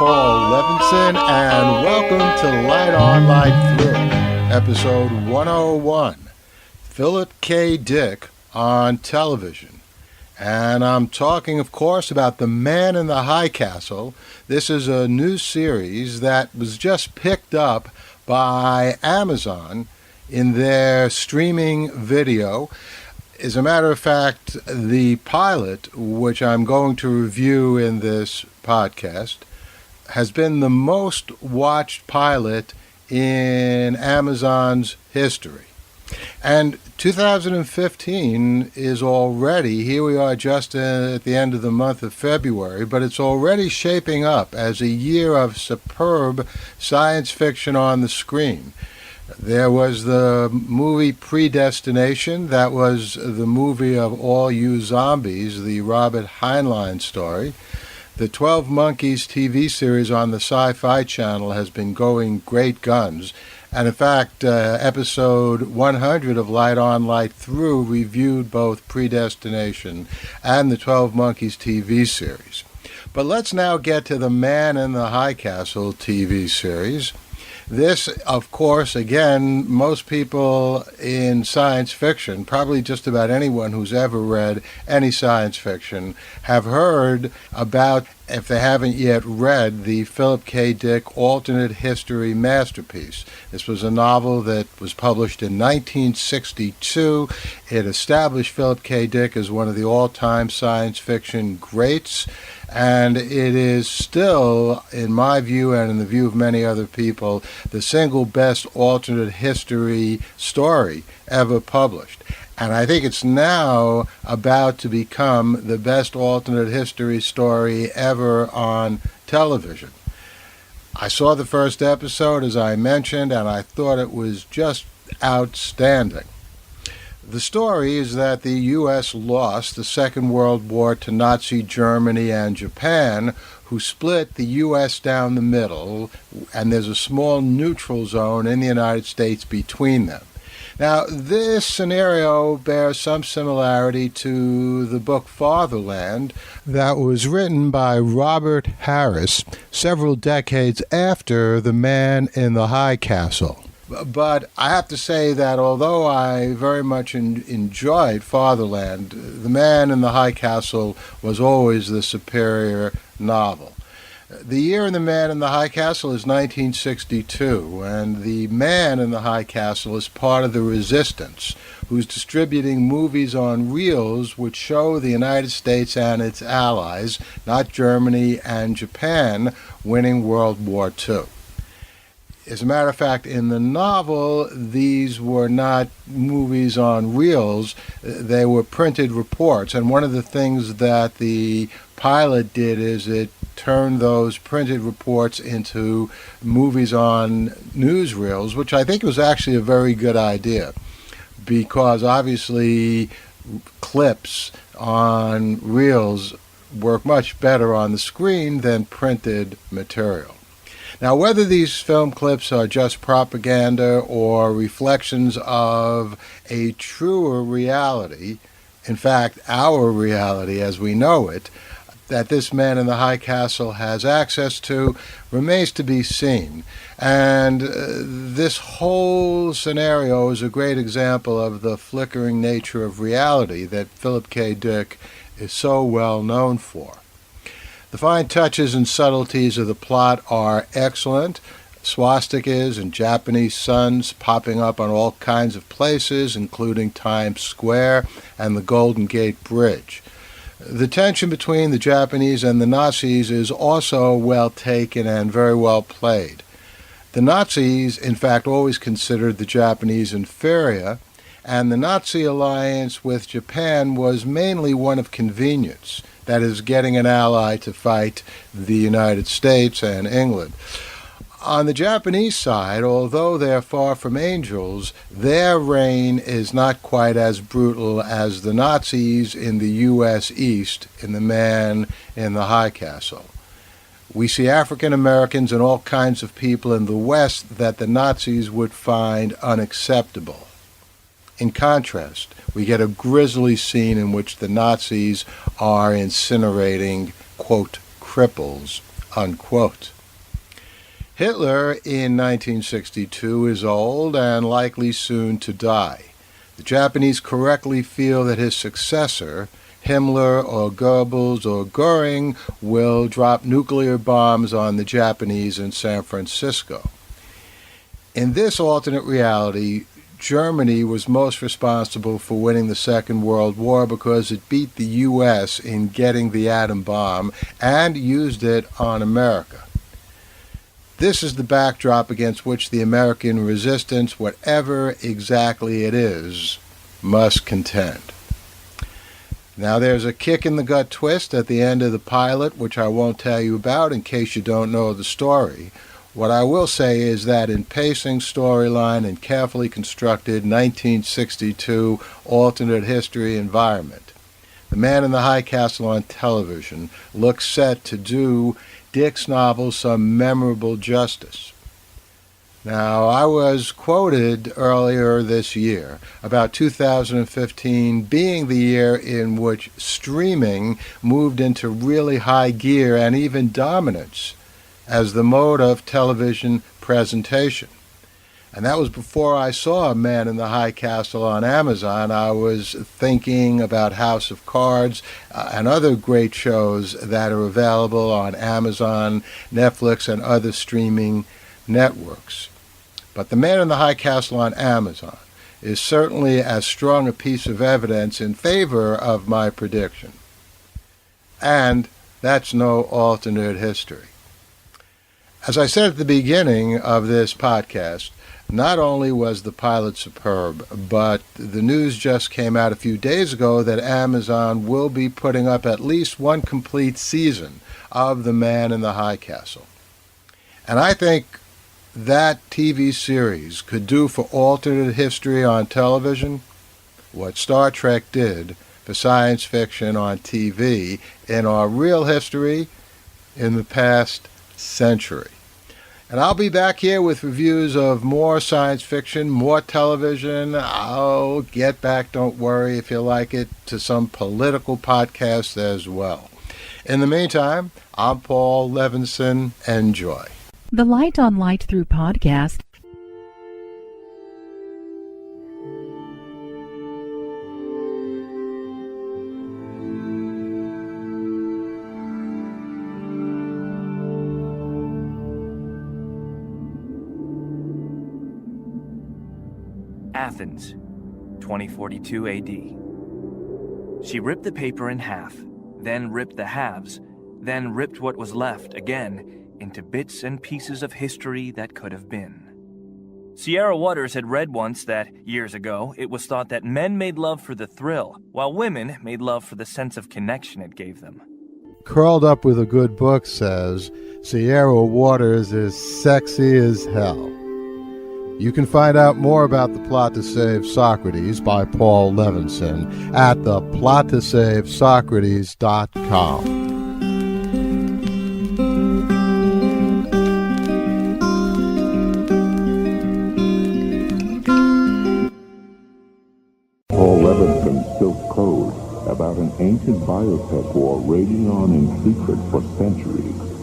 Paul Levinson, and welcome to Light On, Light Through, episode 101, Philip K. Dick on television. And I'm talking, of course, about The Man in the High Castle. This is a new series that was just picked up by Amazon in their streaming video. As a matter of fact, the pilot, which I'm going to review in this podcast, has been the most watched pilot in Amazon's history. And 2015 is already, here we are just at the end of the month of February, but it's already shaping up as a year of superb science fiction on the screen. There was the movie Predestination. That was the movie of All You Zombies, the Robert Heinlein story. The 12 Monkeys TV series on the Sci-Fi Channel has been going great guns. And in fact, episode 100 of Light On, Light Through reviewed both Predestination and the 12 Monkeys TV series. But let's now get to The Man in the High Castle TV series. This, of course, again, most people in science fiction, probably just about anyone who's ever read any science fiction, have heard about, if they haven't yet read, the Philip K. Dick alternate history masterpiece. This was a novel that was published in 1962. It established Philip K. Dick as one of the all-time science fiction greats. And it is still, in my view and in the view of many other people, the single best alternate history story ever published. And I think it's now about to become the best alternate history story ever on television. I saw the first episode, as I mentioned, and I thought it was just outstanding. The story is that the U.S. lost the Second World War to Nazi Germany and Japan, who split the U.S. down the middle, and there's a small neutral zone in the United States between them. Now, this scenario bears some similarity to the book Fatherland that was written by Robert Harris several decades after The Man in the High Castle. But I have to say that although I very much enjoyed Fatherland, The Man in the High Castle was always the superior novel. The year in The Man in the High Castle is 1962, and the Man in the High Castle is part of the Resistance, who's distributing movies on reels which show the United States and its allies, not Germany and Japan, winning World War II. As a matter of fact, in the novel, these were not movies on reels, they were printed reports. And one of the things that the pilot did is it turned those printed reports into movies on newsreels, which I think was actually a very good idea, because obviously clips on reels work much better on the screen than printed material. Now, whether these film clips are just propaganda or reflections of a truer reality, in fact, our reality as we know it, that this Man in the High Castle has access to, remains to be seen. And this whole scenario is a great example of the flickering nature of reality that Philip K. Dick is so well known for. The fine touches and subtleties of the plot are excellent. Swastikas and Japanese suns popping up on all kinds of places, including Times Square and the Golden Gate Bridge. The tension between the Japanese and the Nazis is also well taken and very well played. The Nazis, in fact, always considered the Japanese inferior, and the Nazi alliance with Japan was mainly one of convenience. That is, getting an ally to fight the United States and England. On the Japanese side, although they're far from angels, their reign is not quite as brutal as the Nazis in the U.S. East in The Man in the High Castle. We see African Americans and all kinds of people in the West that the Nazis would find unacceptable. In contrast, we get a grisly scene in which the Nazis are incinerating, quote, cripples, unquote. Hitler in 1962 is old and likely soon to die. The Japanese correctly feel that his successor, Himmler or Goebbels or Goering, will drop nuclear bombs on the Japanese in San Francisco. In this alternate reality, Germany was most responsible for winning the Second World War because it beat the U.S. in getting the atom bomb and used it on America. This is the backdrop against which the American resistance, whatever exactly it is, must contend. Now there's a kick-in-the-gut twist at the end of the pilot, which I won't tell you about in case you don't know the story. What I will say is that in pacing, storyline, and carefully constructed 1962 alternate history environment, The Man in the High Castle on television looks set to do Dick's novel some memorable justice. Now, I was quoted earlier this year about 2015 being the year in which streaming moved into really high gear and even dominance as the mode of television presentation. And that was before I saw Man in the High Castle on Amazon. I was thinking about House of Cards and other great shows that are available on Amazon, Netflix, and other streaming networks. But The Man in the High Castle on Amazon is certainly as strong a piece of evidence in favor of my prediction. And that's no alternate history. As I said at the beginning of this podcast, not only was the pilot superb, but the news just came out a few days ago that Amazon will be putting up at least one complete season of The Man in the High Castle. And I think that TV series could do for alternate history on television what Star Trek did for science fiction on TV in our real history in the past century. And I'll be back here with reviews of more science fiction, more television. I'll get back, don't worry if you like it, to some political podcasts as well. In the meantime, I'm Paul Levinson. Enjoy. The Light on Light Through podcast. Athens, 2042 AD. She ripped the paper in half, then ripped the halves, then ripped what was left again into bits and pieces of history that could have been. Sierra Waters had read once that, years ago, it was thought that men made love for the thrill, while women made love for the sense of connection it gave them. Curled Up with a Good Book says, Sierra Waters is sexy as hell. You can find out more about The Plot to Save Socrates by Paul Levinson at theplottosavesocrates.com. Paul Levinson spilled code about an ancient biotech war raging on in secret for centuries.